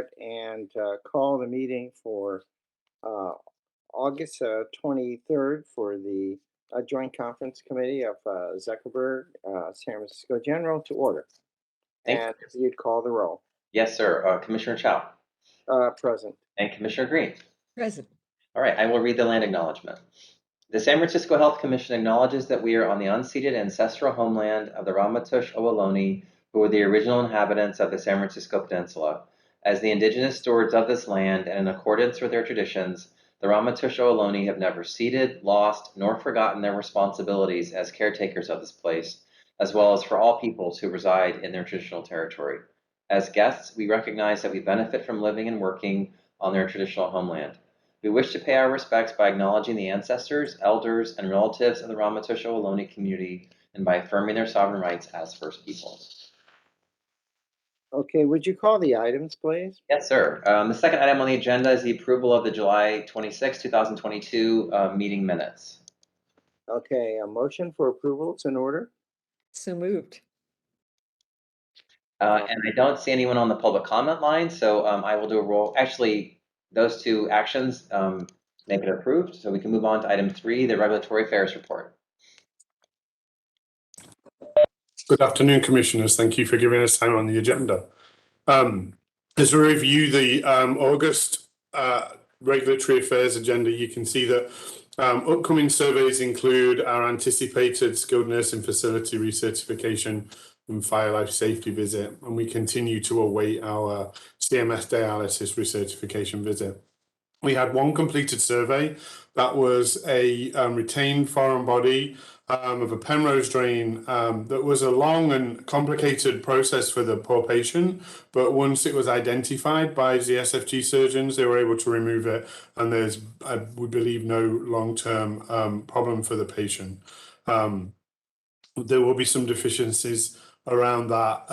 start and call the meeting for August 23rd for the Joint Conference Committee of Zuckerberg, San Francisco General to order. And if you'd call the roll. Yes, sir. Commissioner Chow. Present. And Commissioner Green. Present. All right, I will read the land acknowledgement. The San Francisco Health Commission acknowledges that we are on the unceded ancestral homeland of the Ramaytush Ohlone, who were the original inhabitants of the San Francisco Peninsula. As the indigenous stewards of this land and in accordance with their traditions, the Ramaytush Ohlone have never ceded, lost, nor forgotten their responsibilities as caretakers of this place, as well as for all peoples who reside in their traditional territory. As guests, we recognize that we benefit from living and working on their traditional homeland. We wish to pay our respects by acknowledging the ancestors, elders, and relatives of the Ramaytush Ohlone community and by affirming their sovereign rights as First Peoples. Okay, would you call the items, please? Yes, sir. The second item on the agenda is the approval of the July 26, 2022 meeting minutes. Okay, a motion for approval is in order. So moved. And I don't see anyone on the public comment line, so I will do a roll. Actually, those two actions make it approved. So we can move on to item 3, the regulatory affairs report. Good afternoon, Commissioners. Thank you for giving us time on the agenda. As we review the August regulatory affairs agenda, you can see that upcoming surveys include our anticipated skilled nursing facility recertification and fire life safety visit, and we continue to await our CMS dialysis recertification visit. We had one completed survey that was a retained foreign body of a Penrose drain that was a long and complicated process for the poor patient, but once it was identified by ZSFG surgeons, they were able to remove it, and there's, we believe, no long-term problem for the patient. There will be some deficiencies around that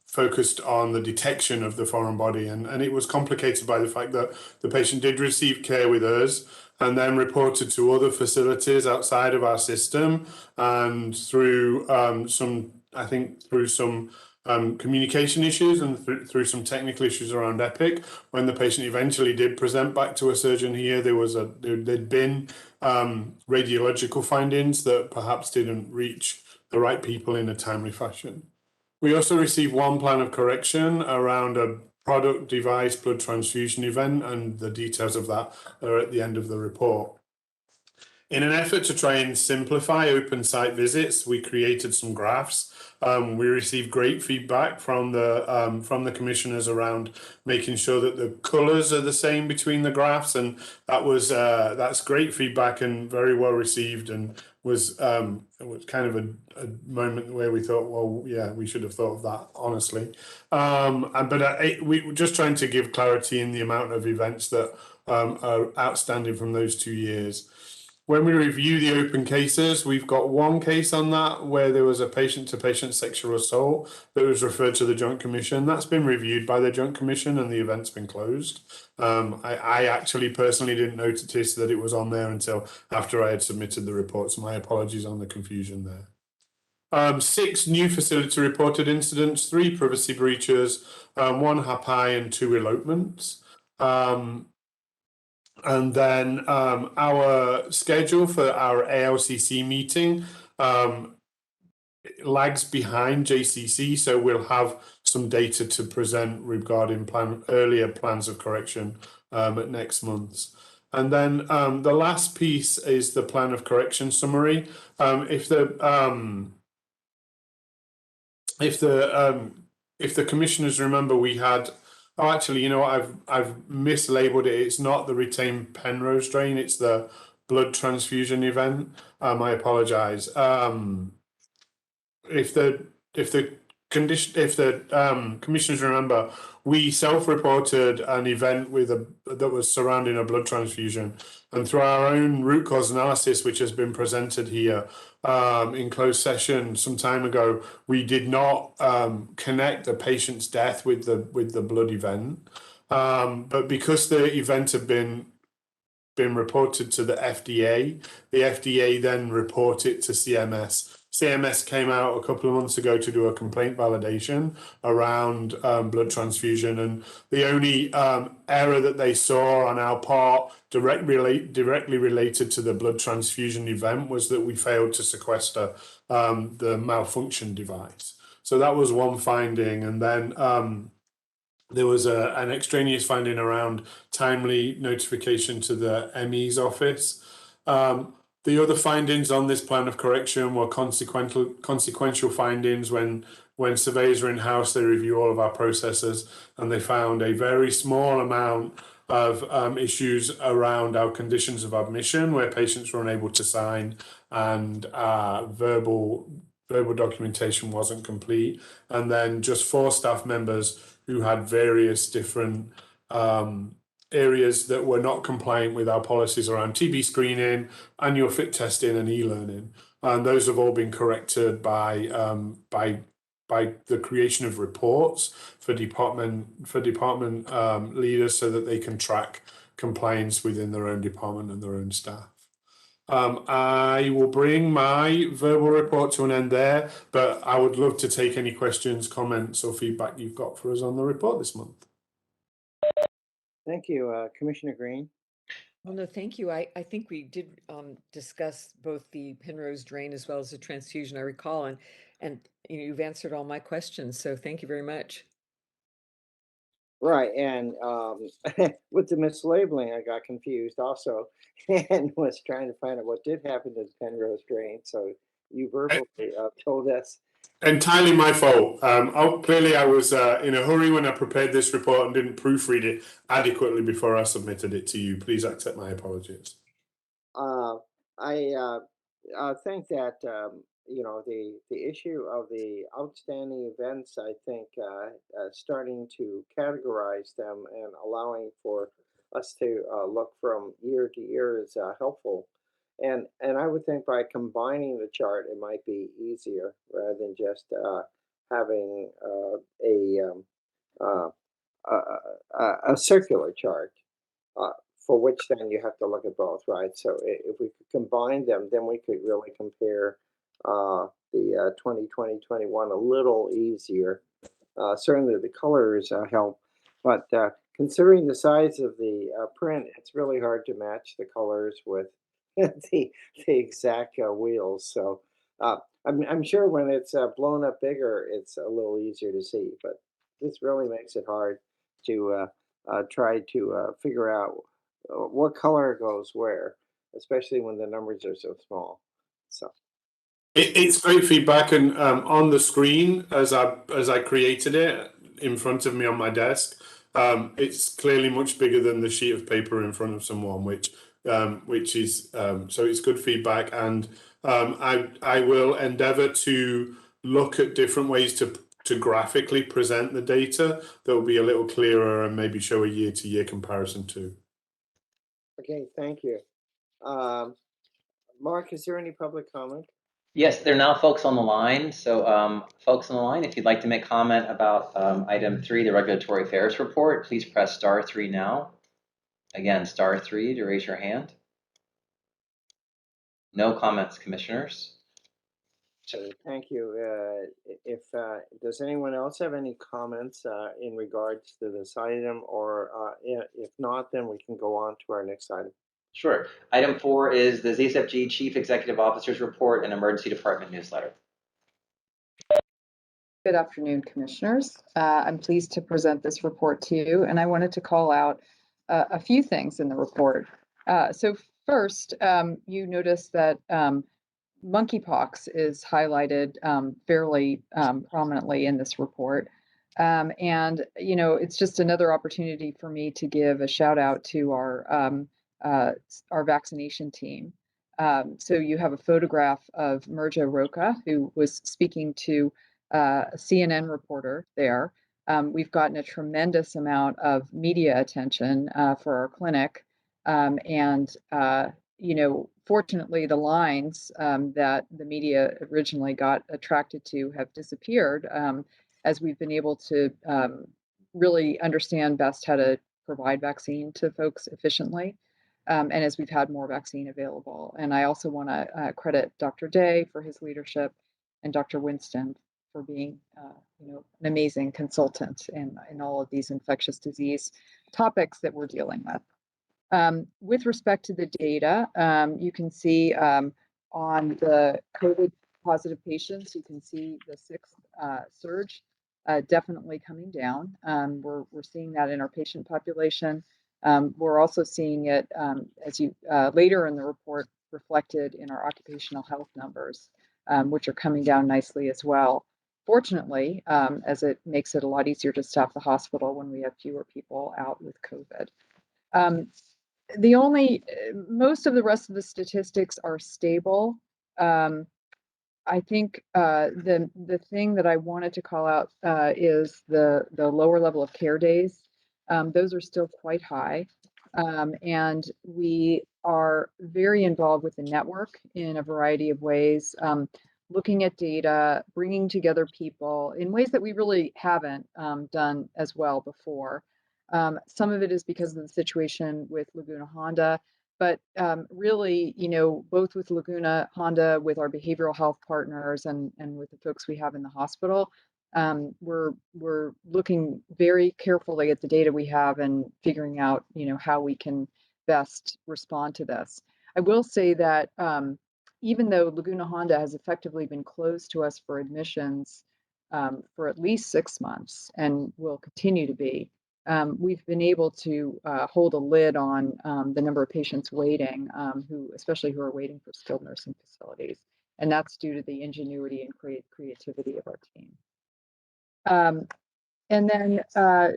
focused on the detection of the foreign body, and it was complicated by the fact that the patient did receive care with us and then reported to other facilities outside of our system, and through some communication issues and through some technical issues around Epic, when the patient eventually did present back to a surgeon here, there'd been radiological findings that perhaps didn't reach the right people in a timely fashion. We also received one plan of correction around a product device blood transfusion event, and the details of that are at the end of the report. In an effort to try and simplify open site visits, we created some graphs. We received great feedback from the commissioners around making sure that the colours are the same between the graphs, and that's great feedback and very well received, and it was kind of a moment where we thought, well, yeah, we should have thought of that, honestly. We were just trying to give clarity in the amount of events that are outstanding from those 2 years. When we review the open cases, we've got one case on that where there was a patient-to-patient sexual assault that was referred to the Joint Commission. That's been reviewed by the Joint Commission and the event's been closed. I actually personally didn't notice that it was on there until after I had submitted the report, so my apologies on the confusion there. 6 new facility reported incidents, 3 privacy breaches, 1 HAPI and 2 elopements. And then our schedule for our ALCC meeting lags behind JCC, so we'll have some data to present regarding earlier plans of correction at next month's. And then the last piece is the plan of correction summary. If the commissioners remember, we had. Oh, actually, you know what? I've mislabeled it. It's not the retained Penrose drain. It's the blood transfusion event. I apologise. If the commissioners remember, we self-reported an event that was surrounding a blood transfusion, and through our own root cause analysis, which has been presented here in closed session some time ago, we did not connect the patient's death with the blood event, but because the event had been reported to the FDA then reported it to CMS. CMS came out a couple of months ago to do a complaint validation around blood transfusion, and the only error that they saw on our part directly related to the blood transfusion event was that we failed to sequester the malfunction device. So that was one finding, and then there was an extraneous finding around timely notification to the ME's office. The other findings on this plan of correction were consequential findings. When surveyors are in-house, they review all of our processes, and they found a very small amount of issues around our conditions of admission, where patients were unable to sign, and verbal documentation wasn't complete. And then just 4 staff members who had various different areas that were not compliant with our policies around TB screening, annual fit testing, and e-learning. And those have all been corrected by the creation of reports for department leaders, so that they can track compliance within their own department and their own staff. I will bring my verbal report to an end there, but I would love to take any questions, comments, or feedback you've got for us on the report this month. Thank you, Commissioner Green. Well, no, thank you. I think we did discuss both the Penrose drain as well as the transfusion, I recall, and you've answered all my questions. So thank you very much. Right, and with the mislabeling, I got confused also, and was trying to find out what did happen to the Penrose drain. So you verbally told us. Entirely my fault. Clearly, I was in a hurry when I prepared this report and didn't proofread it adequately before I submitted it to you. Please accept my apologies. I think that the issue of the outstanding events, I think starting to categorize them and allowing for us to look from year to year is helpful. And I would think by combining the chart, it might be easier rather than just having a circular chart. For which then you have to look at both, right? So if we could combine them, then we could really compare the 2020-21 a little easier. Certainly the colors help, but considering the size of the print, it's really hard to match the colors with the exact wheels. So I'm sure when it's blown up bigger, it's a little easier to see, but this really makes it hard to try to figure out what color goes where, especially when the numbers are so small. So it's great feedback, and on the screen as I created it in front of me on my desk, it's clearly much bigger than the sheet of paper in front of someone, which is so it's good feedback, and I will endeavor to look at different ways to graphically present the data that will be a little clearer and maybe show a year-to-year comparison too. okay, thank you. Mark, is there any public comment? Yes, there are now folks on the line. So folks on the line, if you'd like to make comment about item 3, the regulatory affairs report, please press *3 now. Again, *3 to raise your hand. No comments, commissioners. So thank you. If does anyone else have any comments in regards to this item, or if not, then we can go on to our next item. Sure. Item 4 is the ZSFG Chief Executive Officer's Report and Emergency Department Newsletter. Good afternoon, Commissioners. I'm pleased to present this report to you, and I wanted to call out a few things in the report. So first, you notice that monkeypox is highlighted fairly prominently in this report. And, it's just another opportunity for me to give a shout out to our vaccination team. So you have a photograph of Mirja Roca, who was speaking to a CNN reporter there. We've gotten a tremendous amount of media attention for our clinic. Fortunately, the lines that the media originally got attracted to have disappeared as we've been able to really understand best how to provide vaccine to folks efficiently. and as we've had more vaccine available. And I also want to credit Dr. Day for his leadership and Dr. Winston for being an amazing consultant in all of these infectious disease topics that we're dealing with. With respect to the data, you can see on the COVID positive patients, you can see the sixth surge definitely coming down. We're seeing that in our patient population. We're also seeing it as you later in the report reflected in our occupational health numbers, which are coming down nicely as well. Fortunately, as it makes it a lot easier to staff the hospital when we have fewer people out with COVID. Most of the rest of the statistics are stable. I think the thing that I wanted to call out is the lower level of care days. Those are still quite high. And we are very involved with the network in a variety of ways, looking at data, bringing together people in ways that we really haven't done as well before. Some of it is because of the situation with Laguna Honda, but really, both with Laguna Honda, with our behavioral health partners and with the folks we have in the hospital, we're looking very carefully at the data we have and figuring out, how we can best respond to this. I will say that even though Laguna Honda has effectively been closed to us for admissions for at least 6 months and will continue to be, we've been able to hold a lid on the number of patients waiting, especially who are waiting for skilled nursing facilities. And that's due to the ingenuity and creativity of our team. And then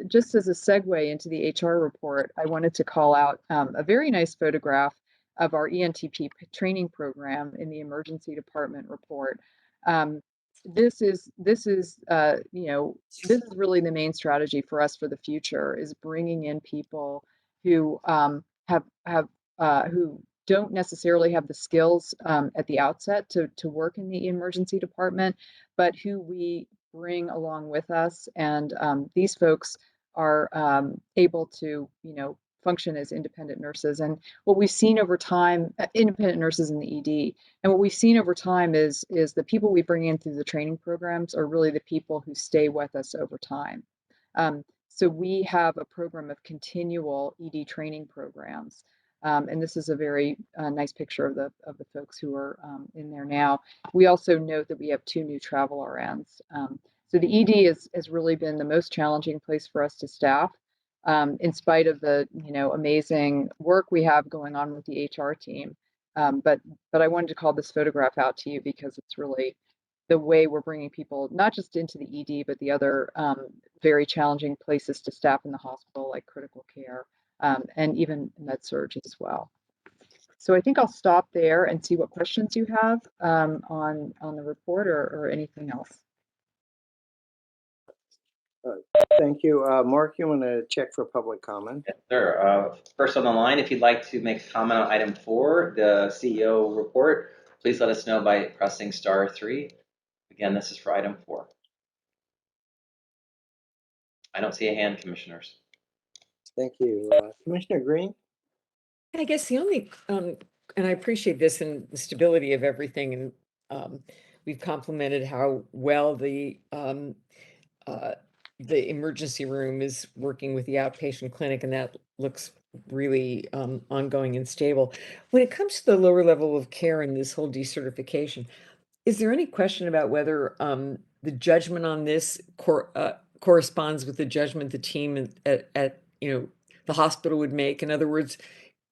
just as a segue into the HR report, I wanted to call out a very nice photograph of our ENTP training program in the emergency department report. This is really the main strategy for us for the future, is bringing in people who who don't necessarily have the skills at the outset to work in the emergency department, but who we bring along with us. And these folks are able to, function as independent nurses. And what we've seen over time, independent nurses in the ED, and what we've seen over time is the people we bring in through the training programs are really the people who stay with us over time. So we have a program of continual ED training programs. And this is a very nice picture of the folks who are in there now. We also note that we have 2 new travel RNs. So the ED has really been the most challenging place for us to staff, in spite of the amazing work we have going on with the HR team. But I wanted to call this photograph out to you because it's really the way we're bringing people not just into the ED, but the other very challenging places to staff in the hospital, like critical care. And even med-surg as well. So I think I'll stop there and see what questions you have on the report or anything else. Thank you. Mark, you want to check for public comment? Yes, sir. First on the line, if you'd like to make a comment on item 4, the CEO report, please let us know by pressing *3. Again, this is for item 4. I don't see a hand, commissioners. Thank you. Commissioner Green? I guess the only, and I appreciate this and the stability of everything, and we've complimented how well the emergency room is working with the outpatient clinic, and that looks really ongoing and stable. When it comes to the lower level of care and this whole decertification, is there any question about whether the judgment on this corresponds with the judgment the team at the hospital would make? In other words,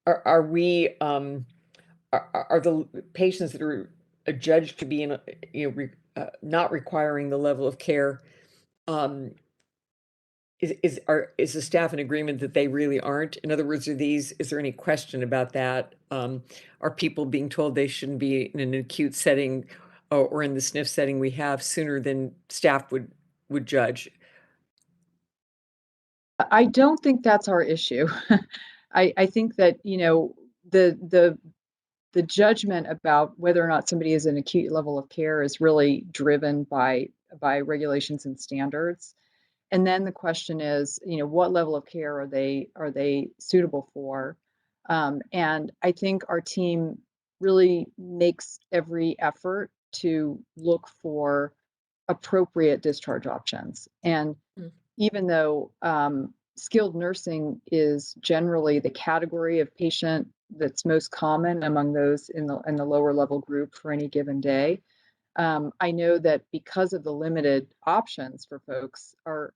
are we are the patients that are adjudged to be in not requiring the level of care, is the staff in agreement that they really aren't? In other words, is there any question about that? Are people being told they shouldn't be in an acute setting or in the SNF setting we have sooner than staff would judge? I don't think that's our issue. I think that the judgment about whether or not somebody is in acute level of care is really driven by regulations and standards. And then the question is, what level of care are they suitable for? And I think our team really makes every effort to look for appropriate discharge options. And Mm. even though skilled nursing is generally the category of patient that's most common among those in the lower level group for any given day, I know that because of the limited options for folks, our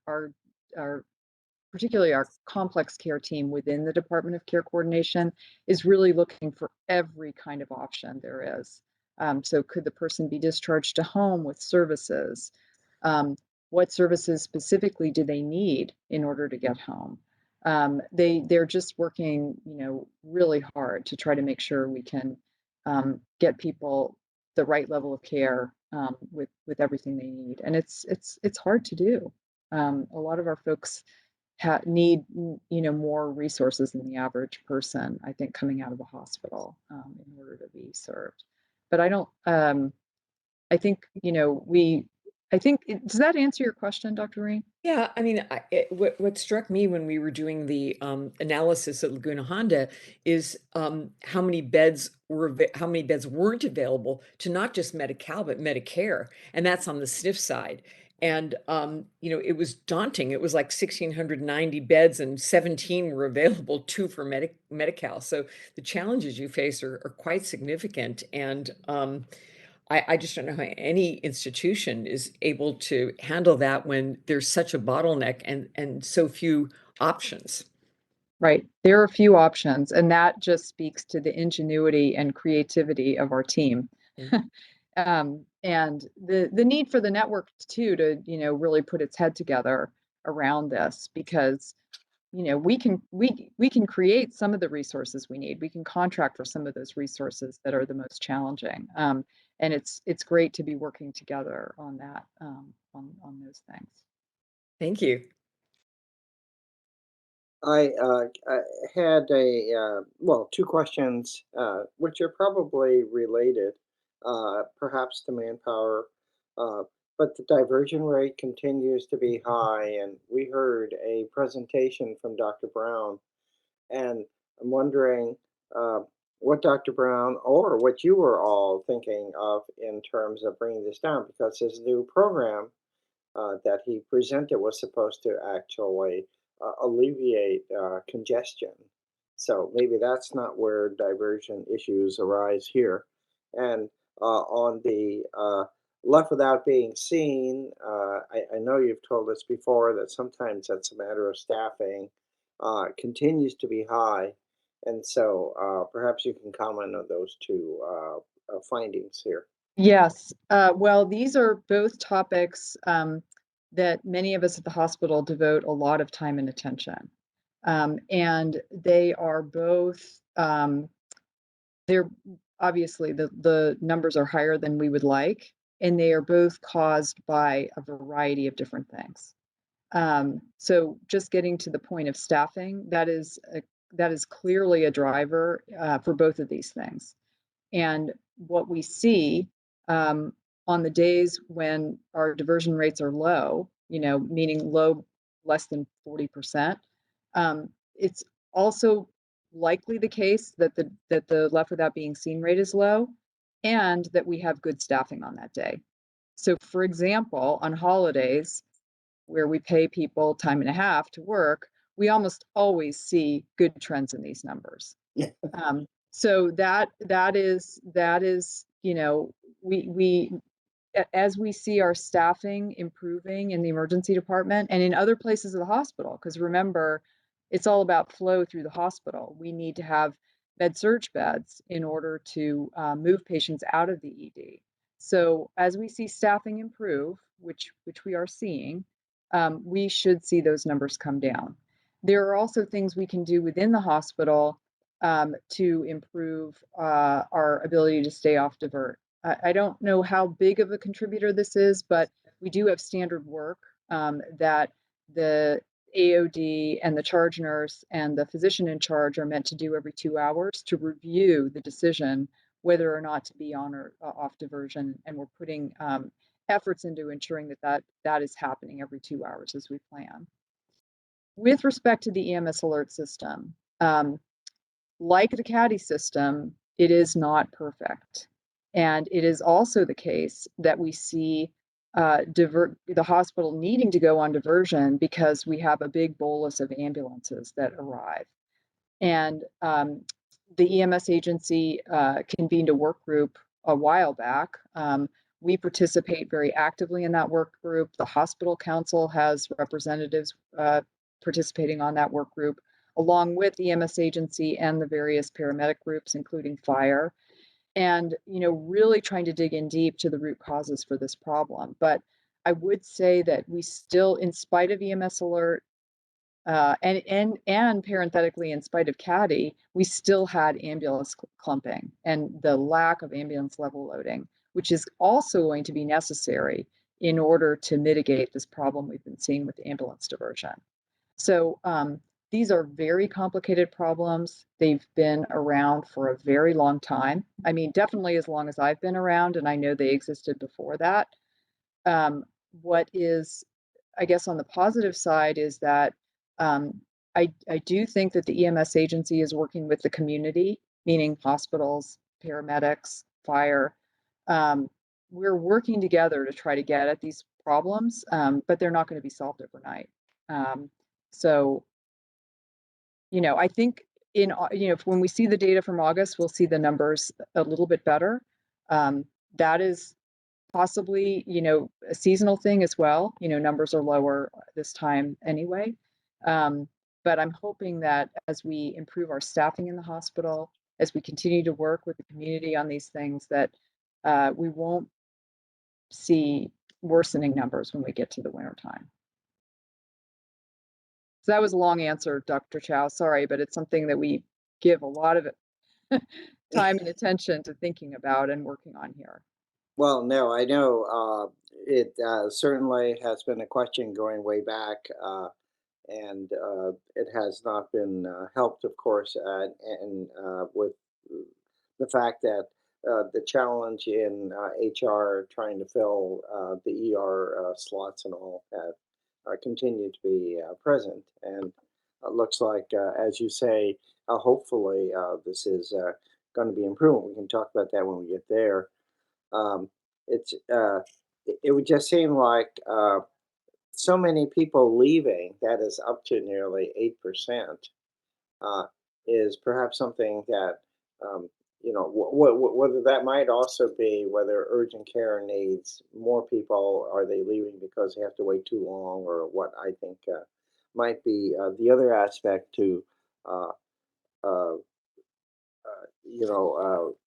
particularly our complex care team within the Department of Care Coordination is really looking for every kind of option there is. So could the person be discharged to home with services? What services specifically do they need in order to get home? They're just working, really hard to try to make sure we can get people the right level of care with everything they need, and it's hard to do. A lot of our folks need more resources than the average person, I think, coming out of a hospital in order to be served. But I don't. I think we. I think does that answer your question, Dr. Reen? Yeah, I mean, what struck me when we were doing the analysis at Laguna Honda is how many beds weren't available to not just Medi-Cal but Medicare, and that's on the SNF side. And it was daunting. It was like 1,690 beds, and 17 were available, 2 for Medi-Cal. So the challenges you face are quite significant, and I just don't know how any institution is able to handle that when there's such a bottleneck and so few options. Right. There are a few options, and that just speaks to the ingenuity and creativity of our team. And the need for the network too to really put its head together around this, because we can create some of the resources we need. We can contract for some of those resources that are the most challenging. And it's great to be working together on that, on those things. Thank you. I had two questions, which are probably related, perhaps to manpower, but the diversion rate continues to be high, and we heard a presentation from Dr. Brown, and I'm wondering what Dr. Brown or what you were all thinking of in terms of bringing this down, because his new program that he presented was supposed to actually alleviate congestion. So maybe that's not where diversion issues arise here. And on the left without being seen, I know you've told us before that sometimes that's a matter of staffing, continues to be high. And so perhaps you can comment on those two findings here. Yes. Well, these are both topics that many of us at the hospital devote a lot of time and attention. And they are both, they're obviously the numbers are higher than we would like, and they are both caused by a variety of different things. So just getting to the point of staffing, that is clearly a driver for both of these things. And what we see on the days when our diversion rates are low, meaning low, less than 40%, it's also likely the case that the left without being seen rate is low, and that we have good staffing on that day. So, for example, on holidays where we pay people time and a half to work, we almost always see good trends in these numbers. Yeah. So that is we as we see our staffing improving in the emergency department and in other places of the hospital, because remember, it's all about flow through the hospital. We need to have med-surg beds in order to move patients out of the ED. So as we see staffing improve, which we are seeing, we should see those numbers come down. There are also things we can do within the hospital to improve our ability to stay off divert. I don't know how big of a contributor this is, but we do have standard work that the AOD and the charge nurse and the physician in charge are meant to do every 2 hours to review the decision whether or not to be on or off diversion. And we're putting efforts into ensuring that is happening every 2 hours as we plan. With respect to the EMS alert system, like the CADI system, it is not perfect. And it is also the case that we see the hospital needing to go on diversion because we have a big bolus of ambulances that arrive. And the EMS agency convened a work group a while back. We participate very actively in that work group. The hospital council has representatives participating on that work group, along with the EMS agency and the various paramedic groups, including fire, and really trying to dig in deep to the root causes for this problem. But I would say that we still, in spite of EMS alert, and parenthetically, in spite of CADI, we still had ambulance clumping and the lack of ambulance level loading, which is also going to be necessary in order to mitigate this problem we've been seeing with ambulance diversion. So these are very complicated problems. They've been around for a very long time. I mean, definitely as long as I've been around, and I know they existed before that. What is, I guess, on the positive side is that I do think that the EMS agency is working with the community, meaning hospitals, paramedics, fire. We're working together to try to get at these problems, but they're not going to be solved overnight. So, I think when we see the data from August, we'll see the numbers a little bit better. That is possibly, a seasonal thing as well. Numbers are lower this time anyway. But I'm hoping that as we improve our staffing in the hospital, as we continue to work with the community on these things, that we won't see worsening numbers when we get to the winter time. So that was a long answer, Dr. Chow. Sorry, but it's something that we give a lot of time and attention to thinking about and working on here. Well, no, I know it certainly has been a question going way back, and it has not been helped, of course, and with the fact that the challenge in HR trying to fill the ER slots and all have continued to be present. And it looks like, as you say, hopefully this is going to be improved. We can talk about that when we get there. It's it would just seem like so many people leaving, that is up to nearly 8%, is perhaps something that whether that might also be whether urgent care needs more people. Are they leaving because they have to wait too long, or what? I think might be the other aspect to uh, uh,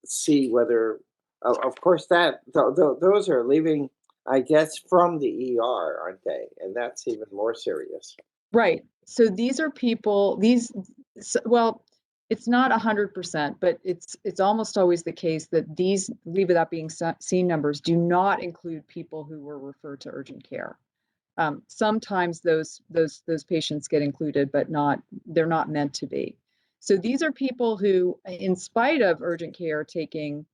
see whether, of course, that those are leaving, I guess, from the ER, aren't they? And that's even more serious. Right. So these are people, well, it's not 100%, but it's almost always the case that these leave without being seen numbers do not include people who were referred to urgent care. Sometimes those patients get included, but they're not meant to be. So these are people who, in spite of urgent care taking,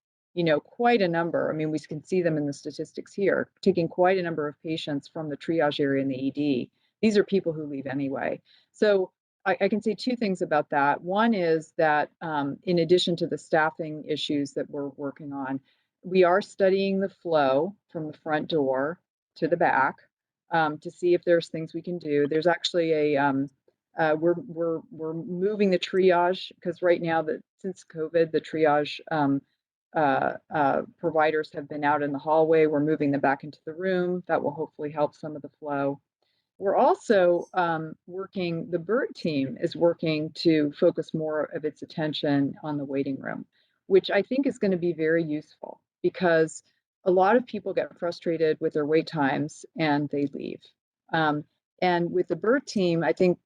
quite a number, I mean, we can see them in the statistics here, taking quite a number of patients from the triage area in the ED. These are people who leave anyway. So I can say two things about that. One is that in addition to the staffing issues that we're working on, we are studying the flow from the front door to the back to see if there's things we can do. There's actually we're moving the triage, because right now, since COVID, the triage providers have been out in the hallway. We're moving them back into the room. That will hopefully help some of the flow. We're also working, the BERT team is working to focus more of its attention on the waiting room, which I think is going to be very useful, because a lot of people get frustrated with their wait times and they leave. And with the BERT team, I think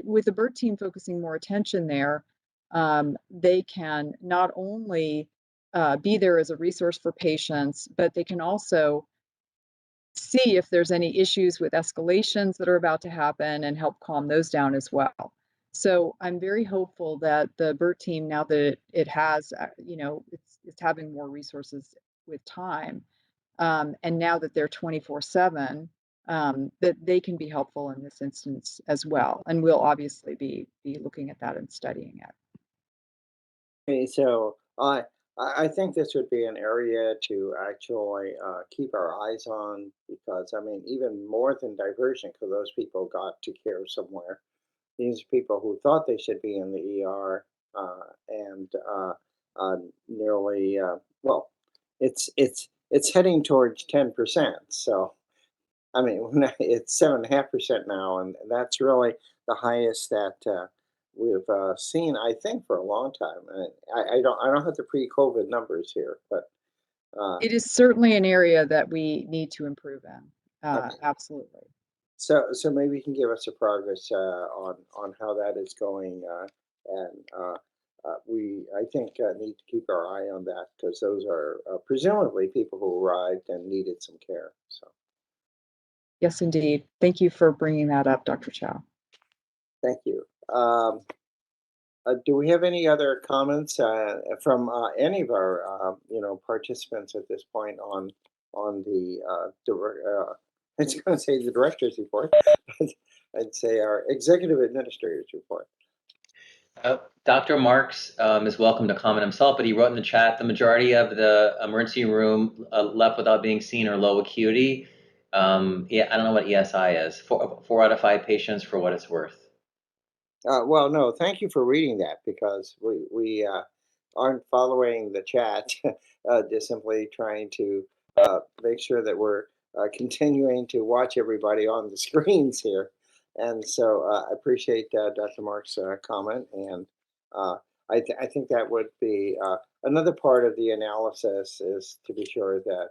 with the BERT team focusing more attention there, they can not only be there as a resource for patients, but they can also see if there's any issues with escalations that are about to happen and help calm those down as well. So I'm very hopeful that the BERT team, now that it has, it's having more resources with time, and now that they're 24/7, that they can be helpful in this instance as well. And we'll obviously be looking at that and studying it. Okay, so I think this would be an area to actually keep our eyes on because I mean, even more than diversion, because those people got to care somewhere. These are people who thought they should be in the ER and nearly well, it's heading towards 10%. So I mean, it's 7.5% now, and that's really the highest that we've seen, I think, for a long time. And I don't have the pre-COVID numbers here, but uh, It is certainly an area that we need to improve in. okay. Absolutely. So maybe you can give us a progress on how that is going, and we I think need to keep our eye on that because those are presumably people who arrived and needed some care. So Yes, indeed. Thank you for bringing that up, Dr. Chow. thank you. Do we have any other comments from any of our participants at this point on the I was going to say the director's report. I'd say our executive administrator's report. Dr. Marks is welcome to comment himself, but he wrote in the chat the majority of the emergency room left without being seen are low acuity. Yeah, I don't know what ESI is. Four out of 5 patients for what it's worth. Well, no, thank you for reading that because we aren't following the chat, just simply trying to make sure that we're continuing to watch everybody on the screens here. And so I appreciate Dr. Mark's comment, and uh, I think that would be another part of the analysis is to be sure that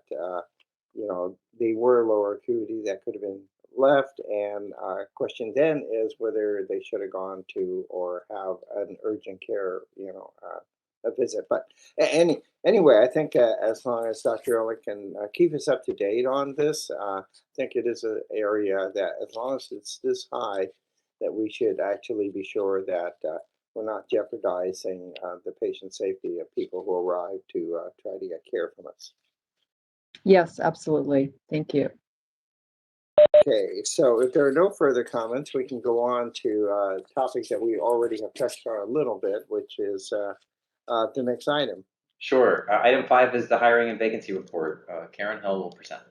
they were lower acuity that could have been left. And question then is whether they should have gone to or have an urgent care, a visit. But anyway, I think as long as Dr. Ehrlich can keep us up to date on this, I think it is an area that as long as it's this high, that we should actually be sure that we're not jeopardizing the patient safety of people who arrive to try to get care from us. Yes, absolutely. Thank you. Okay, so if there are no further comments, we can go on to topics that we already have touched on a little bit, which is the next item. Sure. Item 5 is the hiring and vacancy report. Karen Hill will present.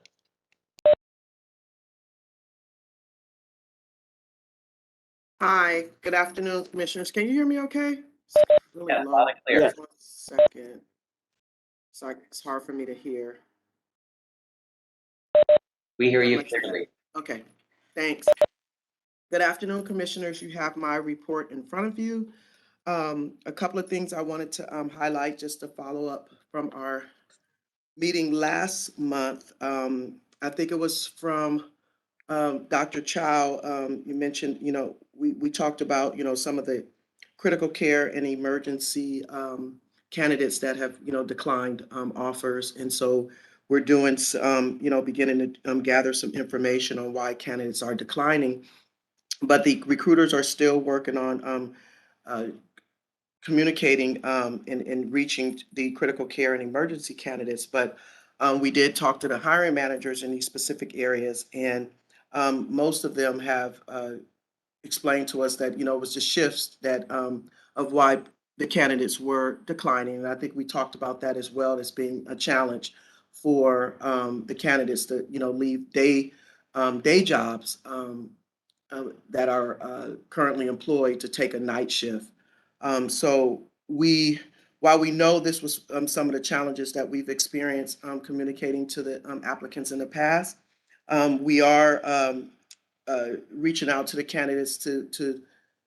Hi, good afternoon, commissioners. Can you hear me okay? It's really Yeah, low. loud and clear. Yeah. 1 second. It's hard for me to hear. We hear That you much better. clearly. Okay, thanks. Good afternoon, commissioners. You have my report in front of you. A couple of things I wanted to highlight just to follow up from our meeting last month. I think it was from Dr. Chow. You mentioned, we talked about, some of the critical care and emergency candidates that have, declined offers. And so we're doing, beginning to gather some information on why candidates are declining. But the recruiters are still working on uh, communicating and reaching the critical care and emergency candidates. But we did talk to the hiring managers in these specific areas, and most of them have explained to us that it was just shifts that of why the candidates were declining. And I think we talked about that as well as being a challenge for the candidates to leave day jobs that are currently employed to take a night shift. So while we know this was some of the challenges that we've experienced communicating to the applicants in the past, we are reaching out to the candidates to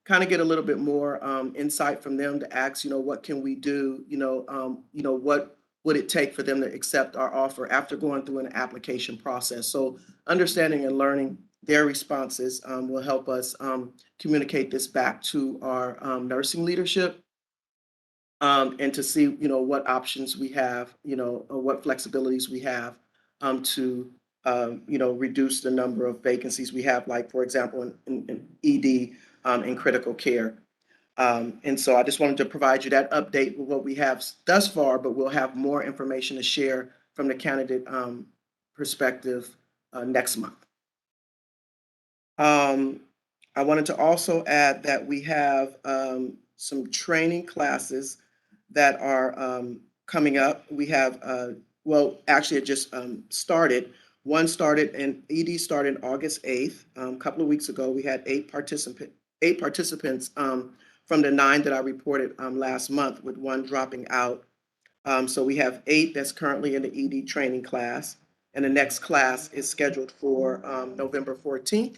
kind of get a little bit more insight from them to ask, what can we do? What would it take for them to accept our offer after going through an application process? So understanding and learning their responses will help us communicate this back to our nursing leadership and to see, what options we have, or what flexibilities we have to, reduce the number of vacancies we have, like, for example, in ED in critical care. And so I just wanted to provide you that update with what we have thus far, but we'll have more information to share from the candidate perspective next month. I wanted to also add that we have some training classes that are coming up. We have, well, actually, it just started. One started, and ED started August 8th. A couple of weeks ago, we had eight participants from the 9 that I reported last month, with one dropping out. So we have 8 that's currently in the ED training class, and the next class is scheduled for November 14th,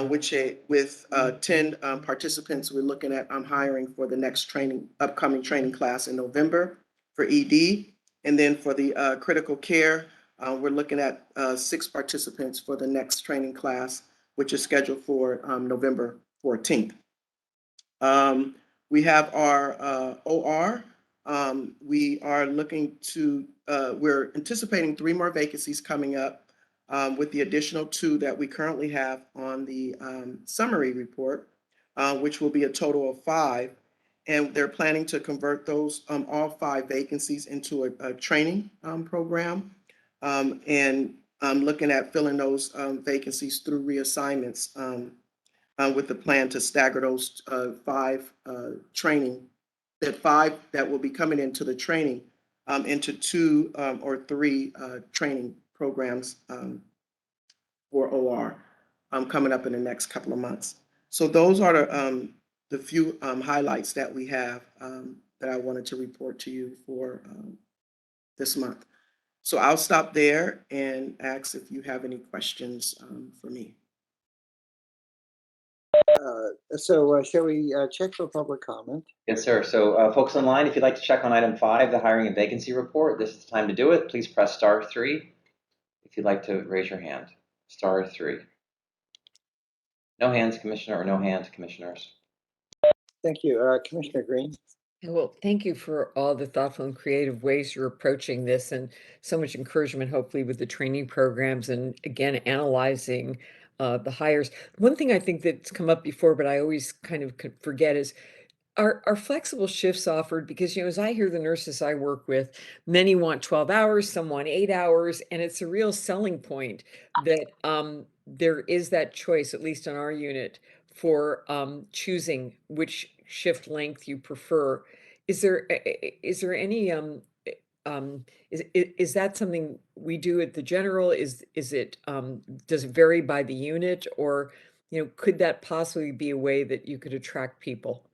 which with 10 participants, we're looking at hiring for the next upcoming training class in November for ED. And then for the critical care, we're looking at 6 participants for the next training class, which is scheduled for November 14th. We have our OR. We are looking to, we're anticipating 3 more vacancies coming up, with the additional 2 that we currently have on the summary report, which will be a total of 5. And they're planning to convert those all 5 vacancies into a training program. And looking at filling those vacancies through reassignments, with the plan to stagger those 5 training, that 5 that will be coming into the training, into 2 or 3 training programs for OR coming up in the next couple of months. So those are the few highlights that we have that I wanted to report to you for this month. So I'll stop there and ask if you have any questions for me. So shall we check for public comment? Yes, sir. So folks online, if you'd like to check on item 5, the hiring and vacancy report, this is the time to do it. Please press *3 if you'd like to raise your hand. *3. No hands, Commissioner, or no hands, Commissioners. Thank you. Commissioner Green? Well, thank you for all the thoughtful and creative ways you're approaching this, and so much encouragement, hopefully, with the training programs and, again, analyzing the hires. One thing I think that's come up before, but I always kind of forget, is are flexible shifts offered? Because, as I hear the nurses I work with, many want 12 hours, some want 8 hours, and it's a real selling point that there is that choice, at least in our unit, for choosing which shift length you prefer. Is there any is that something we do at the general? Is it does it vary by the unit, or could that possibly be a way that you could attract people?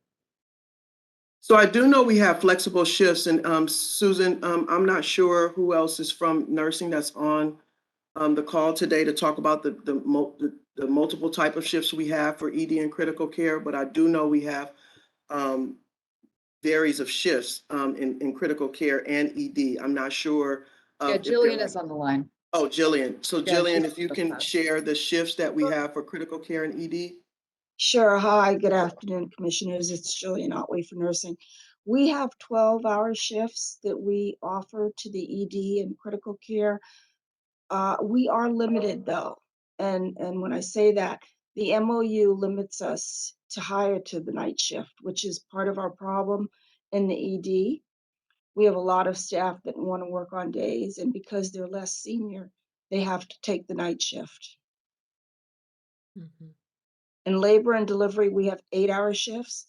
So I do know we have flexible shifts, and Susan, I'm not sure who else is from nursing that's on the call today to talk about the multiple type of shifts we have for ED and critical care, but I do know we have varies of shifts in critical care and ED. I'm not sure. Yeah, if they're Jillian like- is on the line. Oh, Jillian. So Yeah, Jillian, she's if you with can us. share the shifts that we have for critical care and ED. Sure. Hi, good afternoon, commissioners. It's Julian Otway for nursing. We have 12-hour shifts that we offer to the ED and critical care. We are limited though. And when I say that, the MOU limits us to hire to the night shift, which is part of our problem in the ED. We have a lot of staff that want to work on days, and because they're less senior, they have to take the night shift. Mhm. In labor and delivery, we have 8-hour shifts,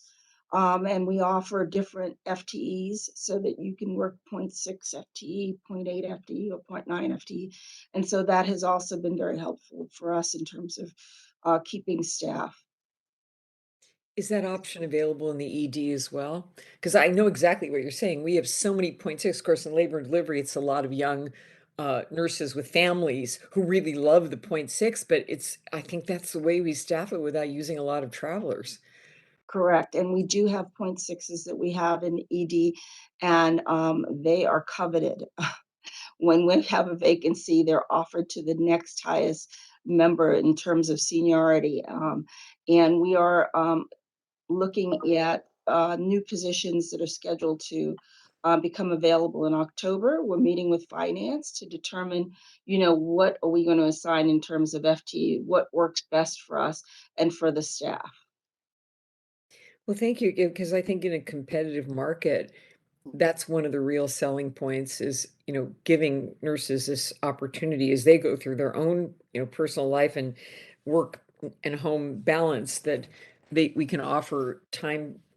and we offer different FTEs so that you can work 0.6 FTE, 0.8 FTE, or 0.9 FTE. And so that has also been very helpful for us in terms of keeping staff. Is that option available in the ED as well? Because I know exactly what you're saying. We have so many 0.6, of course, in labor and delivery. It's a lot of young nurses with families who really love the 0.6, but I think that's the way we staff it without using a lot of travelers. Correct. And we do have 0.6s that we have in ED, and they are coveted. When we have a vacancy, they're offered to the next highest member in terms of seniority. And we are looking at new positions that are scheduled to become available in October. We're meeting with finance to determine, what are we going to assign in terms of FTE, what works best for us and for the staff. Well, thank you, because I think in a competitive market, that's one of the real selling points is, giving nurses this opportunity as they go through their own, personal life and work and home balance, that we can offer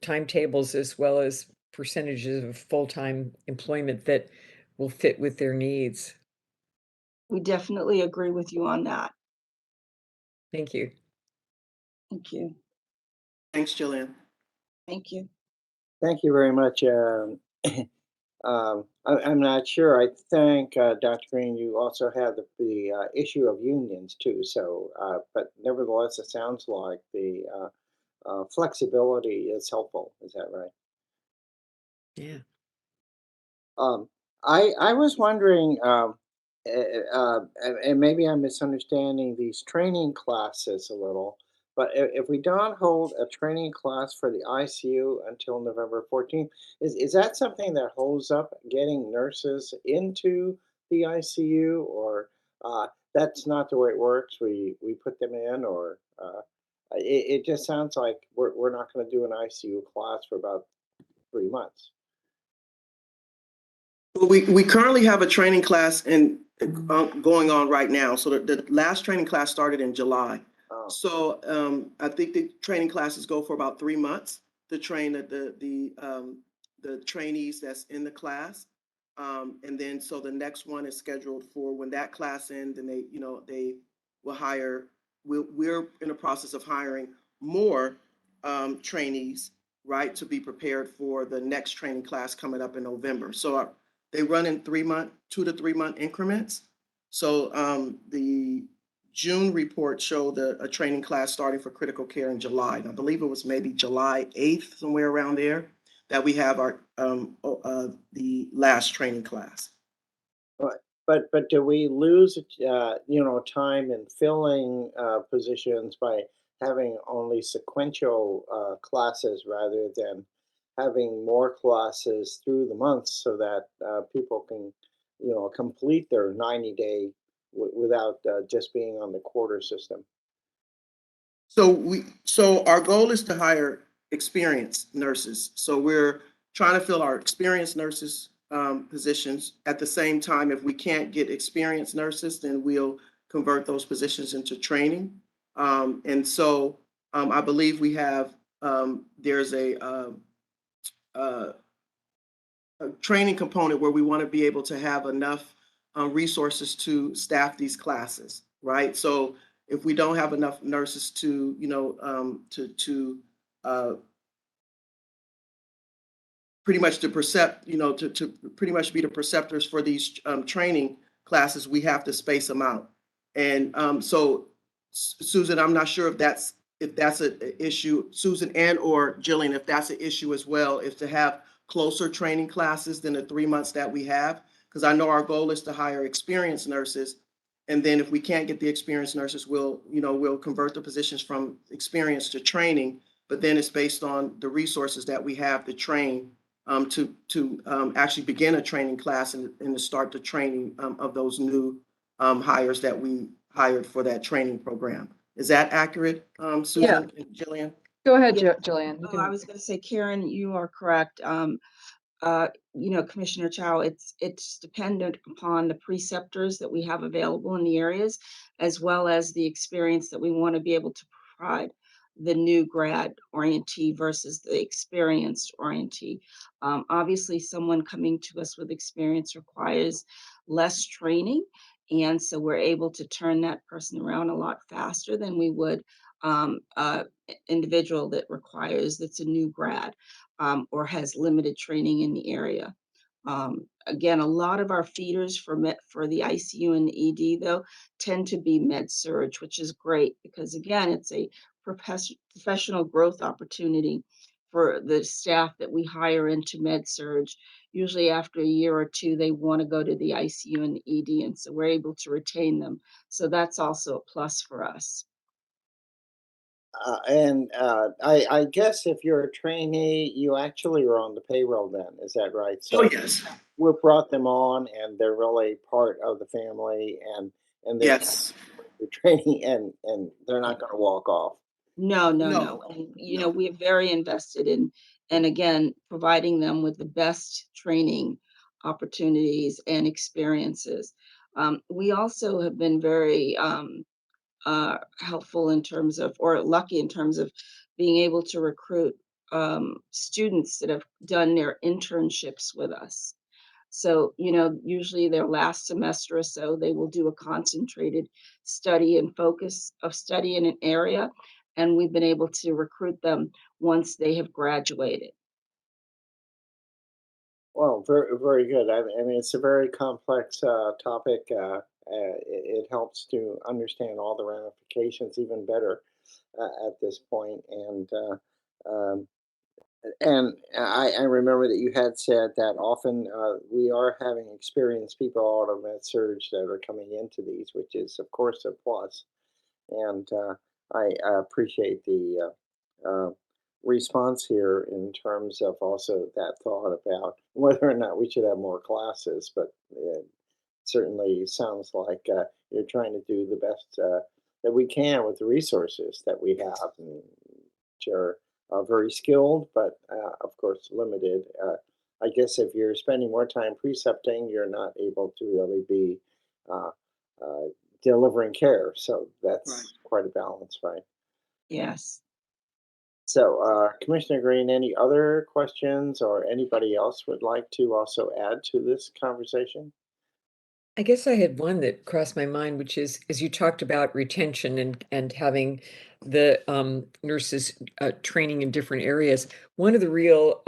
timetables as well as percentages of full-time employment that will fit with their needs. We definitely agree with you on that. Thank you. Thank you. Thanks, Jillian. Thank you. Thank you very much. I'm not sure. I think, Dr. Green, you also had the issue of unions too. So, but nevertheless, it sounds like the flexibility is helpful. Is that right? Yeah. I was wondering, and maybe I'm misunderstanding these training classes a little, but if we don't hold a training class for the ICU until November 14th, is that something that holds up getting nurses into the ICU, or that's not the way it works? We put them in, or it just sounds like we're not going to do an ICU class for about 3 months. Well, we currently have a training class going on right now. So the last training class started in July. Oh. So I think the training classes go for about 3 months to train the trainees that's in the class. And then so the next one is scheduled for when that class ends, and they will hire. We're in the process of hiring more trainees, right, to be prepared for the next training class coming up in November. So they run in 2 to 3 month increments. So the June report showed a training class starting for critical care in July. And I believe it was maybe July 8th, somewhere around there, that we have our the last training class. But do we lose time in filling positions by having only sequential classes rather than having more classes through the months so that people can complete their 90-day without just being on the quarter system? So our goal is to hire experienced nurses. So we're trying to fill our experienced nurses positions. At the same time, if we can't get experienced nurses, then we'll convert those positions into training. And so I believe we have there's a training component where we want to be able to have enough resources to staff these classes, right? So if we don't have enough nurses to, pretty much to pretty much be the preceptors for these training classes, we have to space them out. And so, Susan, I'm not sure if that's an issue, Susan and or Jillian, if that's an issue as well, is to have closer training classes than the 3 months that we have, because I know our goal is to hire experienced nurses. And then if we can't get the experienced nurses, we'll convert the positions from experience to training, but then it's based on the resources that we have to train to actually begin a training class and to start the training of those new hires that we hired for that training program. Is that accurate, Susan and Jillian? Go ahead, Yeah. Jillian. You Oh, I can. was going to say, Karen, you are correct. Commissioner Chow, it's dependent upon the preceptors that we have available in the areas, as well as the experience that we want to be able to provide the new grad orientee versus the experienced orientee. Obviously, someone coming to us with experience requires less training, and so we're able to turn that person around a lot faster than we would individual that's a new grad. Or has limited training in the area. Again, a lot of our feeders for the ICU and the ED though tend to be med surg, which is great because again, it's a professional growth opportunity for the staff that we hire into med surg. Usually after a year or two, they want to go to the ICU and the ED, and so we're able to retain them. So that's also a plus for us. I guess if you're a trainee, you actually are on the payroll then, is that right? Oh, So yes. we brought them on and they're really part of the family and they're Yes. training and they're not going to walk off. No. No. And, No. we are very invested in, and again, providing them with the best training opportunities and experiences. We also have been very helpful in terms of, or lucky in terms of being able to recruit students that have done their internships with us. So, usually their last semester or so, they will do a concentrated study and focus of study in an area. And we've been able to recruit them once they have graduated. Well, very, very good. I mean, it's a very complex topic. It helps to understand all the ramifications even better at this point. And I remember that you had said that often we are having experienced people out of med surge that are coming into these, which is, of course, a plus. And I appreciate the response here in terms of also that thought about whether or not we should have more classes. But it certainly sounds like you're trying to do the best that we can with the resources that we have, and which are very skilled, but of course limited. I guess if you're spending more time precepting, you're not able to really be uh, uh, delivering care. So that's Right. quite a balance, right? Yes. So, Commissioner Green, any other questions or anybody else would like to also add to this conversation? I guess I had one that crossed my mind, which is, as you talked about retention and having the nurses training in different areas, one of the real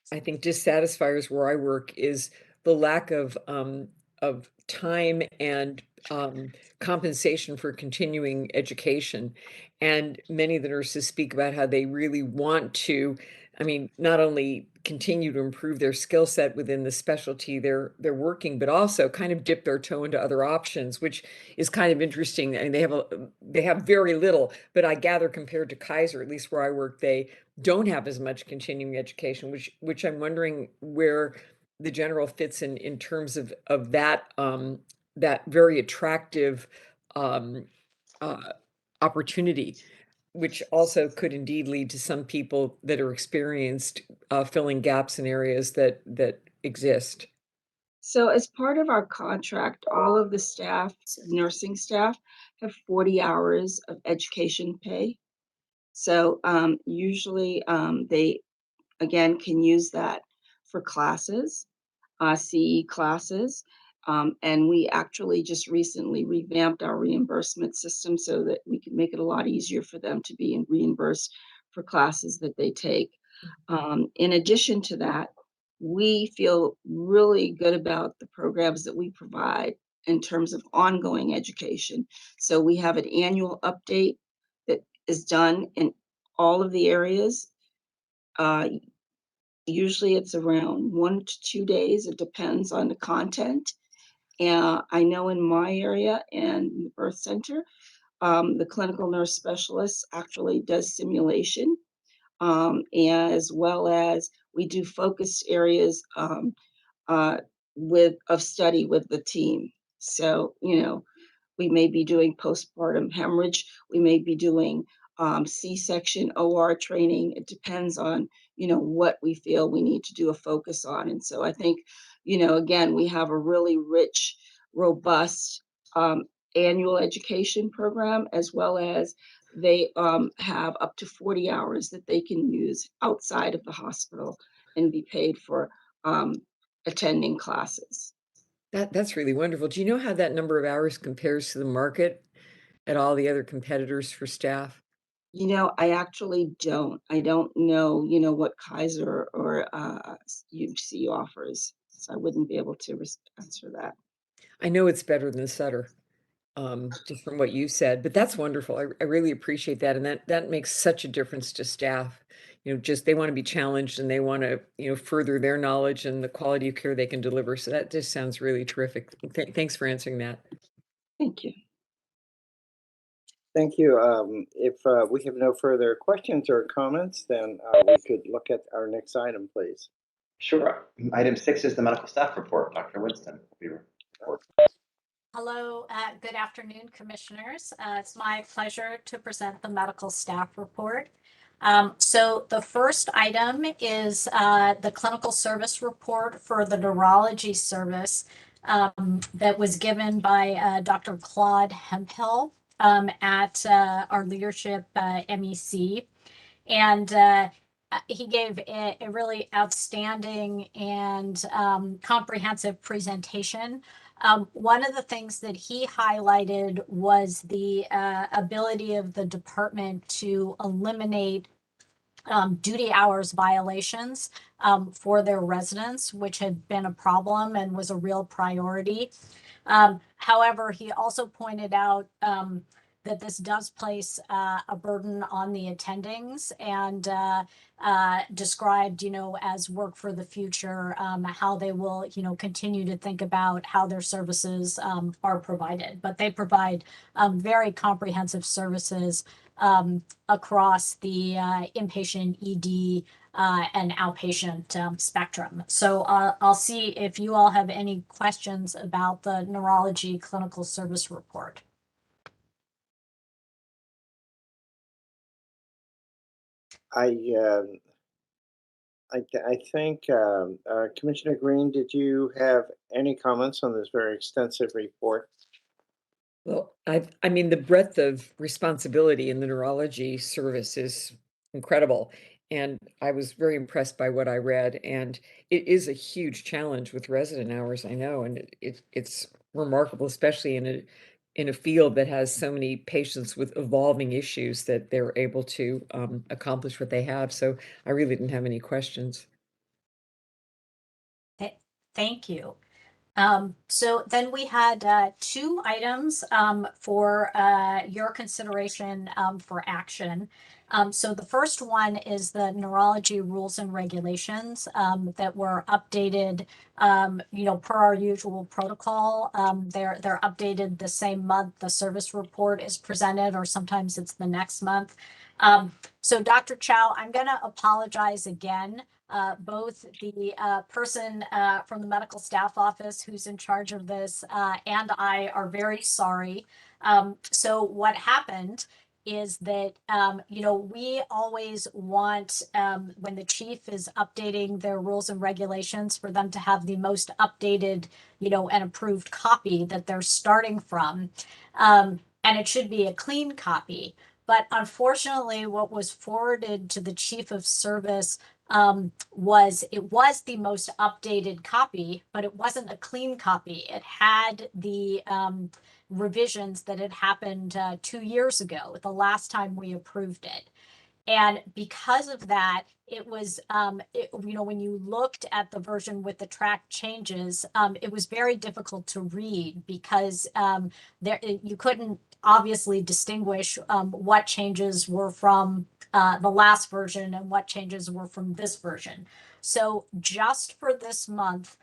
I think dissatisfiers where I work is the lack of time and compensation for continuing education. And many of the nurses speak about how they really want to, I mean, not only continue to improve their skill set within the specialty they're working, but also kind of dip their toe into other options, which is kind of interesting. And they have very little, but I gather compared to Kaiser, at least where I work, they don't have as much continuing education, which I'm wondering where the general fits in terms of that that very attractive um, uh, opportunity, which also could indeed lead to some people that are experienced filling gaps in areas that exist. So as part of our contract, all of the staff, nursing staff, have 40 hours of education pay. So usually they, again, can use that for classes, CE classes. And we actually just recently revamped our reimbursement system so that we can make it a lot easier for them to be reimbursed for classes that they take. In addition to that, we feel really good about the programs that we provide in terms of ongoing education. So we have an annual update that is done in all of the areas. Uh, Usually it's around 1 to 2 days. It depends on the content. And I know in my area and the birth center, the clinical nurse specialist actually does simulation, and as well as we do focused areas uh, of study with the team. So, we may be doing postpartum hemorrhage. We may be doing C-section OR training. It depends on, what we feel we need to do a focus on. And so I think, again, we have a really rich, robust um, annual education program, as well as they have up to 40 hours that they can use outside of the hospital and be paid for um, attending classes. That's really wonderful. Do you know how that number of hours compares to the market at all the other competitors for staff? I actually don't. I don't know, what Kaiser or UC offers. So I wouldn't be able to answer that. I know it's better than Sutter, just from what you said, but that's wonderful. I really appreciate that. And that makes such a difference to staff. Just they want to be challenged and they want to, further their knowledge and the quality of care they can deliver. So that just sounds really terrific. Thanks for answering that. Thank you. Thank you. If we have no further questions or comments, then we could look at our next item, please. Sure. Item 6 is the medical staff report. Dr. Winston will be report. Hello, good afternoon, commissioners. It's my pleasure to present the medical staff report. So the first item is the clinical service report for the neurology service that was given by Dr. Claude Hemphill at our leadership MEC. And he gave a really outstanding and comprehensive presentation. One of the things that he highlighted was the ability of the department to eliminate duty hours violations for their residents, which had been a problem and was a real priority. However, he also pointed out that this does place a burden on the attendings and described, as work for the future, how they will, continue to think about how their services are provided. But they provide very comprehensive services across the inpatient ED and outpatient spectrum. So I'll see if you all have any questions about the neurology clinical service report. I think, Commissioner Green, did you have any comments on this very extensive report? Well, I mean, the breadth of responsibility in the neurology service is incredible. And I was very impressed by what I read. And it is a huge challenge with resident hours, I know. And it's remarkable, especially in a field that has so many patients with evolving issues, that they're able to accomplish what they have. So I really didn't have any questions. Thank you. So then we had two items for your consideration for action. So the first one is the neurology rules and regulations that were updated, per our usual protocol. They're updated the same month the service report is presented, or sometimes it's the next month. So Dr. Chow, I'm going to apologize again. Both the person from the medical staff office who's in charge of this and I are very sorry. So what happened is that, we always want, when the chief is updating their rules and regulations, for them to have the most updated, and approved copy that they're starting from. And it should be a clean copy. But unfortunately, what was forwarded to the chief of service was the most updated copy, but it wasn't a clean copy. It had the revisions that had happened 2 years ago, the last time we approved it. And because of that, it was, when you looked at the version with the track changes, it was very difficult to read because you couldn't obviously distinguish what changes were from the last version and what changes were from this version. So just for this month,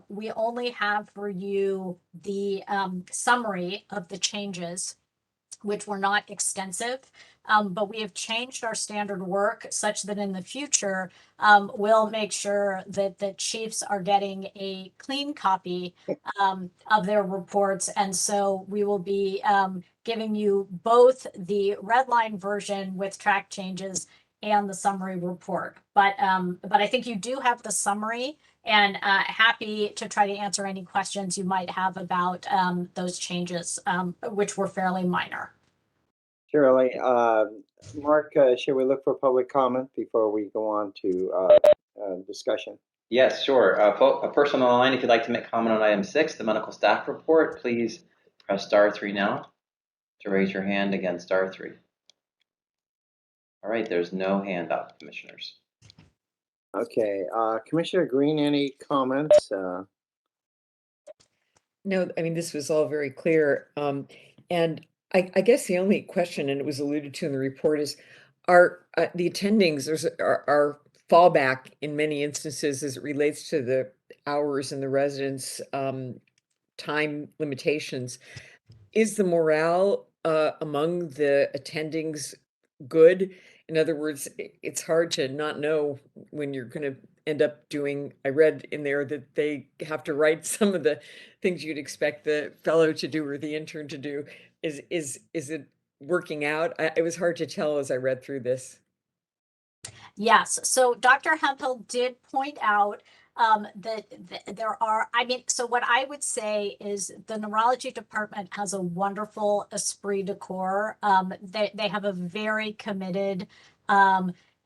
we only have for you the summary of the changes, which were not extensive. But we have changed our standard work such that in the future, we'll make sure that the chiefs are getting a clean copy of their reports. And so we will be giving you both the red line version with track changes and the summary report. But I think you do have the summary, and happy to try to answer any questions you might have about those changes, which were fairly minor. Shirley, Mark, should we look for public comment before we go on to discussion? Yes, sure. A person on the line, if you'd like to make comment on item 6, the medical staff report, please press *3 now to raise your hand. Again, *3. All right, there's no hand up, commissioners. Okay, Commissioner Green, any comments? No, I mean, this was all very clear. And I guess the only question, and it was alluded to in the report, is are the attendings, our fallback in many instances as it relates to the hours and the residents' time limitations. Is the morale among the attendings good? In other words, it's hard to not know when you're going to end up doing. I read in there that they have to write some of the things you'd expect the fellow to do or the intern to do. Is it working out? It was hard to tell as I read through this. Yes, so Dr. Hempel did point out that there are, so what I would say is the neurology department has a wonderful esprit de corps. They have a very committed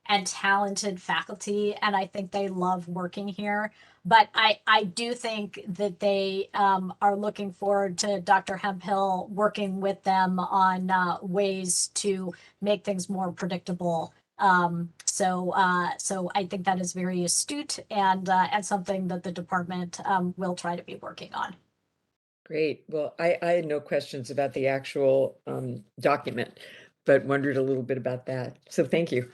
and talented faculty, and I think they love working here. But I do think that they are looking forward to Dr. Hemphill working with them on ways to make things more predictable. So I think that is very astute and something that the department will try to be working on. Great. Well, I had no questions about the actual document, but wondered a little bit about that. So thank you.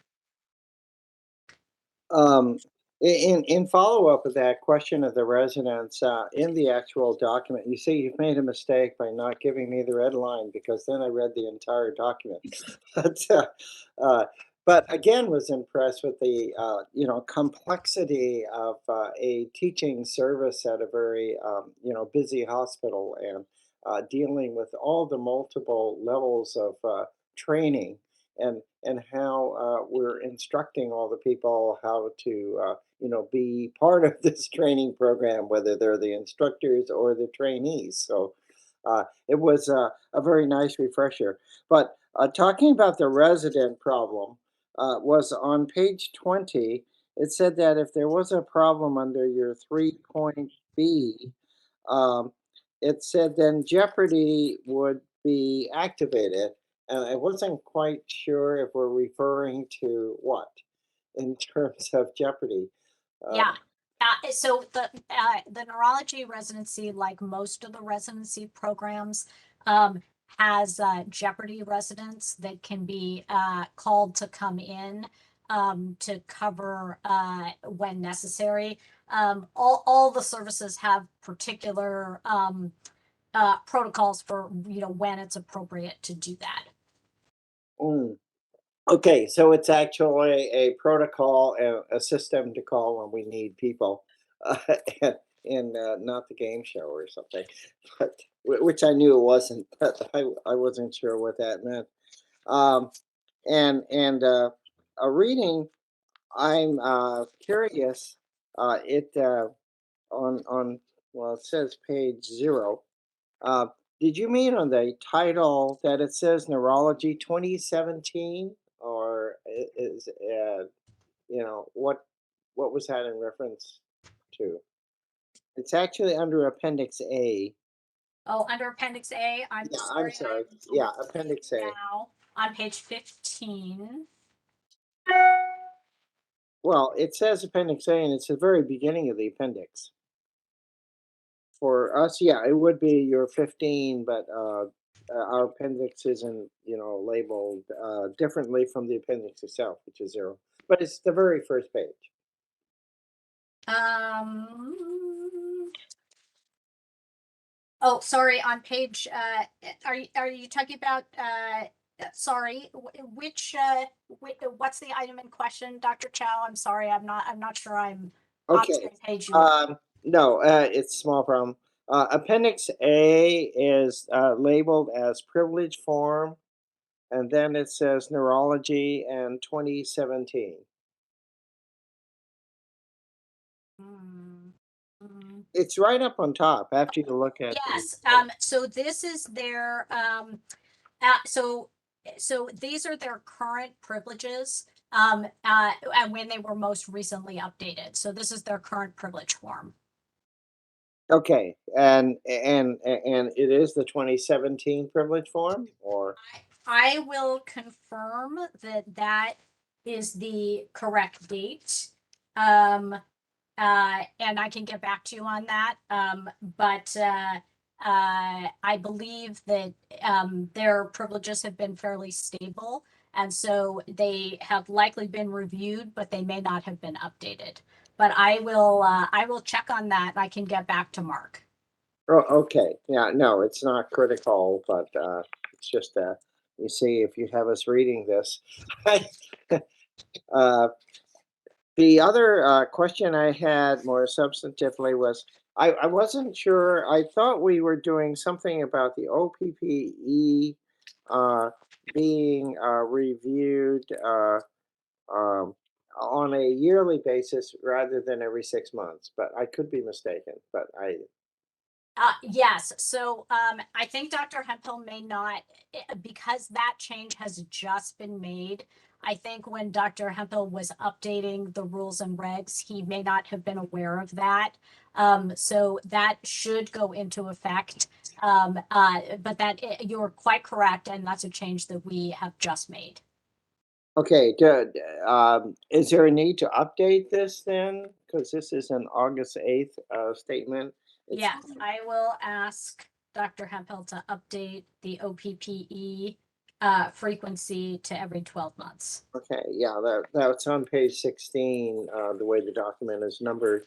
In follow-up of that question of the residents, in the actual document, you see you've made a mistake by not giving me the red line, because then I read the entire document. But, but again, was impressed with the, complexity of a teaching service at a very, busy hospital, and dealing with all the multiple levels of training, and how we're instructing all the people how to be part of this training program, whether they're the instructors or the trainees. So it was a very nice refresher. But talking about the resident problem, was on page 20. It said that if there was a problem under your 3-point B, um, it said then Jeopardy would be activated. And I wasn't quite sure if we're referring to what in terms of Jeopardy. Yeah. So the neurology residency, like most of the residency programs, has Jeopardy residents that can be called to come in to cover when necessary. All the services have particular protocols for when it's appropriate to do that. Mm. Okay, so it's actually a protocol, a system to call when we need people, uh, and not the game show or something, but which I knew it wasn't, but I wasn't sure what that meant. Um, and a reading, I'm curious. It on well, it says page 0. Uh, did you mean on the title that it says Neurology 2017, or is what was that in reference to? It's actually under Appendix A. Oh, under Appendix A, I'm Yeah, sorry. I'm sorry. I'm Yeah, looking Appendix A. now on page 15. Well, it says Appendix A, and it's the very beginning of the appendix. For us, yeah, it would be your 15, but our appendix isn't, labeled differently from the appendix itself, which is 0. But it's the very first page. Oh, sorry, on page, are you talking about, sorry, what's the item in question, Dr. Chow? I'm sorry, I'm not sure I'm on the Okay. same page you are. No, it's a small problem. Appendix A is labeled as privilege form, and then it says neurology and 2017. Hmm, hmm. It's right up on top after you look at. Yes, so this is their, so these are their current privileges, and when they were most recently updated. So this is their current privilege form. Okay, and it is the 2017 privilege form, or I will confirm that that is the correct date. And I can get back to you on that. But I believe that their privileges have been fairly stable. And so they have likely been reviewed, but they may not have been updated. But I will check on that. I can get back to Mark. oh, okay, yeah, no, it's not critical, but it's just you see, if you have us reading this. uh, The other question I had more substantively was, I wasn't sure. I thought we were doing something about the OPPE being reviewed on a yearly basis rather than every 6 months, but I could be mistaken. But Yes, so I think Dr. Hemphill may not, because that change has just been made. I think when Dr. Hemphill was updating the rules and regs, he may not have been aware of that. So that should go into effect. But you're quite correct, and that's a change that we have just made. Okay, is there a need to update this then? Because this is an August 8th statement. It's- Yes, I will ask Dr. Hemphill to update the OPPE frequency to every 12 months. Okay, yeah, that's on page 16, the way the document is numbered.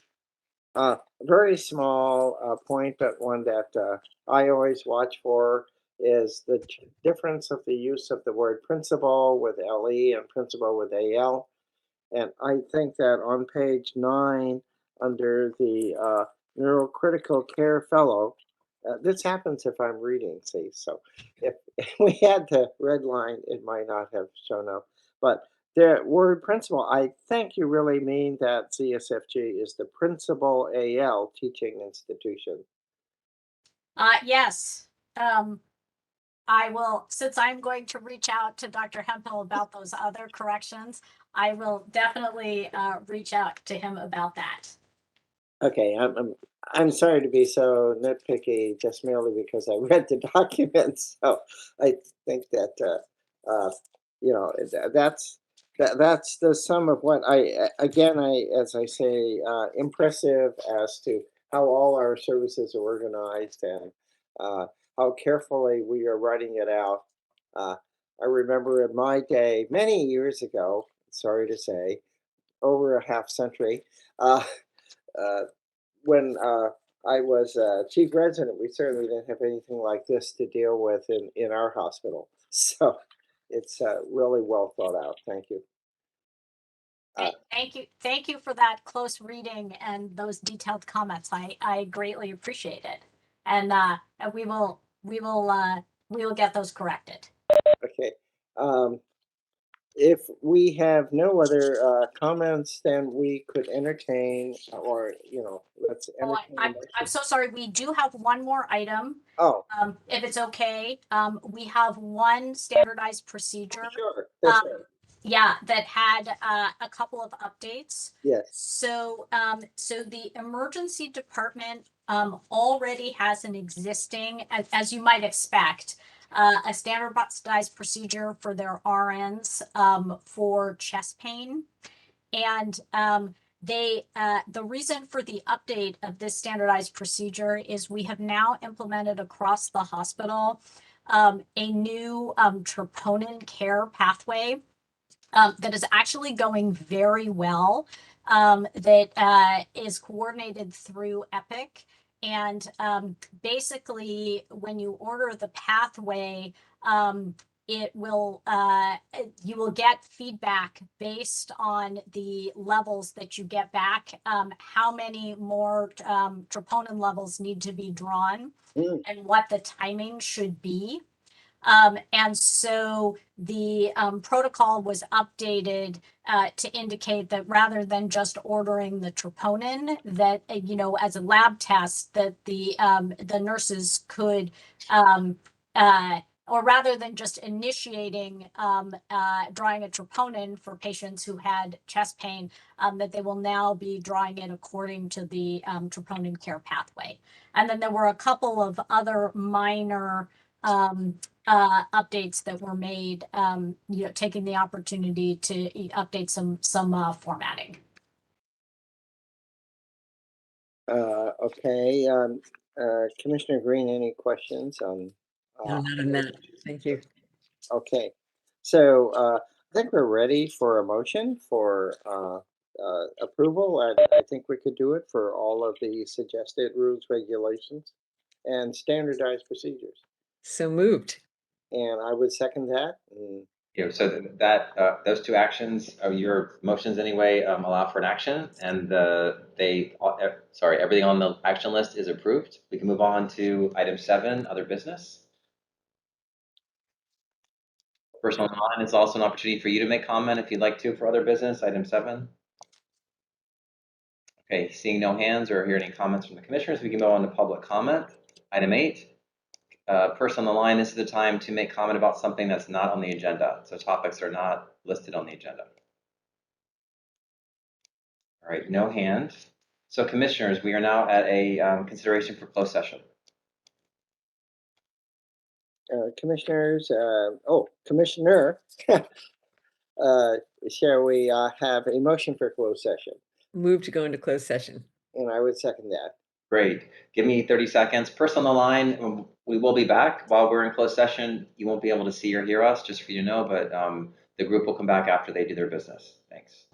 A very small point, but one that I always watch for is the difference of the use of the word principal with LE and principal with AL. And I think that on page 9, under the neurocritical care fellow, this happens if I'm reading, see. So if, if we had the red line, it might not have shown up. But the word principal, I think you really mean that ZSFG is the principal AL teaching institution. Yes. I will, since I'm going to reach out to Dr. Hemphill about those other corrections, I will definitely reach out to him about that. Okay, I'm sorry to be so nitpicky, just merely because I read the documents. So I think that you know that's the sum of what again as I say impressive as to how all our services are organized and how carefully we are writing it out. I remember in my day many years ago, sorry to say, over a half century. Uh, uh, when I was chief resident, we certainly didn't have anything like this to deal with in our hospital. So it's really well thought out. Thank you. Thank you for that close reading and those detailed comments. I greatly appreciate it. And we will get those corrected. Okay. If we have no other comments, then we could entertain, or let's Oh, entertain. I'm so sorry. We do have one more item. Oh, If it's okay, we have one standardized procedure. sure. That's right. Yeah, that had a couple of updates. Yes. So, so the emergency department already has an existing, as you might expect, a standardized procedure for their RNs for chest pain. And the reason for the update of this standardized procedure is we have now implemented across the hospital a new troponin care pathway that is actually going very well, that is coordinated through Epic. And basically, when you order the pathway, it will you will get feedback based on the levels that you get back, how many more troponin levels need to be drawn, and what the timing should be. And so the protocol was updated to indicate that rather than just ordering the troponin, that as a lab test, that the nurses could, or rather than just initiating drawing a troponin for patients who had chest pain, that they will now be drawing it according to the troponin care pathway. And then there were a couple of other minor updates that were made, taking the opportunity to update some formatting. Okay. Commissioner Green, any questions on? No, not on that. Thank you. Okay, so I think we're ready for a motion for approval, and I think we could do it for all of the suggested rules, regulations, and standardized procedures. So moved. And I would second that. So that those two actions are your motions anyway, allow for an action, and everything on the action list is approved. We can move on to item 7, other business. First one on is also an opportunity for you to make comment if you'd like to for other business, item 7. Okay, seeing no hands or hearing any comments from the commissioners, we can go on to public comment. Item 8. Person on the line, this is the time to make comment about something that's not on the agenda. So topics are not listed on the agenda. All right, no hand. So commissioners, we are now at a consideration for closed session. Commissioners, Commissioner, shall we have a motion for closed session? Move to go into closed session. And I would second that. Great. Give me 30 seconds. Person on the line, we will be back while we're in closed session. You won't be able to see or hear us, just for you to know, but the group will come back after they do their business. Thanks.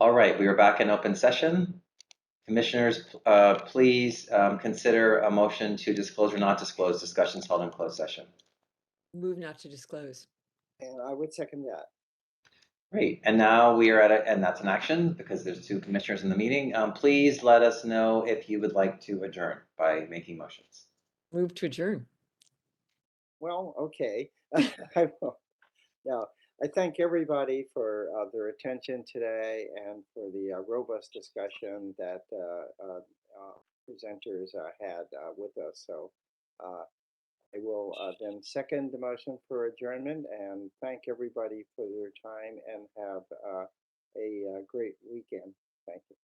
All right, we are back in open session. Commissioners, please consider a motion to disclose or not disclose discussions held in closed session. Move not to disclose. And I would second that. Great, and now we are and that's an action because there's 2 commissioners in the meeting. Please let us know if you would like to adjourn by making motions. Move to adjourn. Well, okay. I will. Now, I thank everybody for their attention today and for the robust discussion that presenters had with us. So I will then second the motion for adjournment and thank everybody for their time and have a great weekend. Thank you.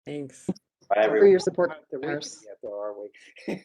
Thanks. Bye, For everyone. your support, Not the weekend commissioners. yet, though, are we?